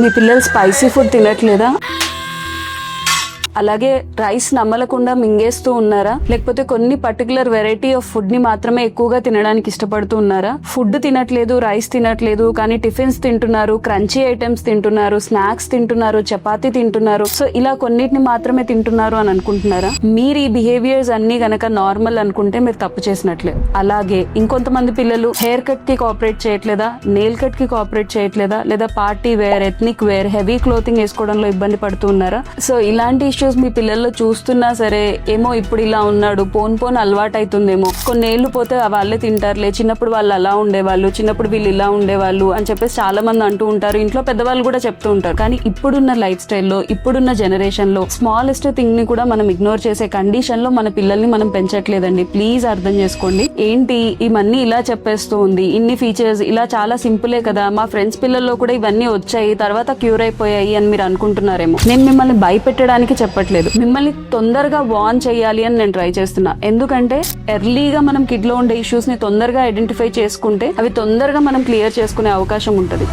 మీ పిల్లలు spicy food తినట్లేదా? అలాగే rice నమ్మలకుండా మింగేస్తూ ఉన్నారా? లేకపోతే కొన్ని పర్టికులర్ వెరైటీ ఆఫ్ ఫుడ్ ని మాత్రమే ఎక్కువగా తినడానికి ఇష్టపడుతూ ఉన్నారా? ఫుడ్ తినట్లేదు, రైస్ తినట్లేదు, కానీ టిఫిన్స్ తింటున్నారు, క్రంచీ ఐటమ్స్ తింటున్నారు, స్నాక్స్ తింటున్నారు, చపాతీ తింటున్నారు, సో ఇలా కొన్నిటిని మాత్రమే తింటున్నారు అని అనుకుంటున్నారా? మీరు ఈ బిహేవియర్స్ అన్ని గనక నార్మల్ అనుకుంటే మీరు తప్పు చేసినట్లే. అలాగే ఇంకొంతమంది పిల్లలు హెయిర్ కట్ కి కోఆపరేట్ చేయట్లేదా, నెయిల్ కట్ కి కోఆపరేట్ చేయట్లేదా, లేదా party wear, ethnic wear, heavy clothing వేసుకోవడంలో ఇబ్బంది పడుతూ ఉన్నారా? సో ఇలాంటి ఇష్యూస్ మీ పిల్లల్లో చూస్తున్నా సరే, ఏమో ఇప్పుడు ఇలా ఉన్నాడు, పోన్ అలవాటు అవుతుందేమో, కొన్నేళ్లు పోతే వాళ్ళే తింటారులే, చిన్నప్పుడు వాళ్ళు అలా ఉండేవాళ్ళు, చిన్నప్పుడు వీళ్ళు ఇలా ఉండేవాళ్ళు అని చెప్పేసి చాలా మంది అంటూ ఉంటారు. ఇంట్లో పెద్దవాళ్ళు కూడా చెప్తూ ఉంటారు. కానీ ఇప్పుడున్న లైఫ్ స్టైల్లో, ఇప్పుడున్న జనరేషన్ లో స్మాలెస్ట్ థింగ్ ని కూడా మనం ఇగ్నోర్ చేసే కండిషన్ లో మన పిల్లల్ని మనం పెంచట్లేదండి. ప్లీజ్ అర్థం చేసుకోండి. ఏంటి ఇవన్నీ ఇలా చెప్పేస్తూ ఉంది, ఇన్ని ఫీచర్స్ ఇలా చాలా సింపులే కదా, మా ఫ్రెండ్స్ పిల్లల్లో కూడా ఇవన్నీ వచ్చాయి, తర్వాత క్యూర్ అయిపోయాయి అని మీరు అనుకుంటున్నారేమో. నేను మిమ్మల్ని భయపెట్టడానికి చెప్పట్లేదు, మిమ్మల్ని తొందరగా వార్న్ చేయాలి అని నేను ట్రై చేస్తున్నా. ఎందుకంటే ఎర్లీగా మనం కిడ్ లో ఉండే ఇష్యూస్ ని తొందరగా ఐడెంటిఫై చేసుకుంటే అవి తొందరగా మనం క్లియర్ చేసుకునే అవకాశం ఉంటుంది.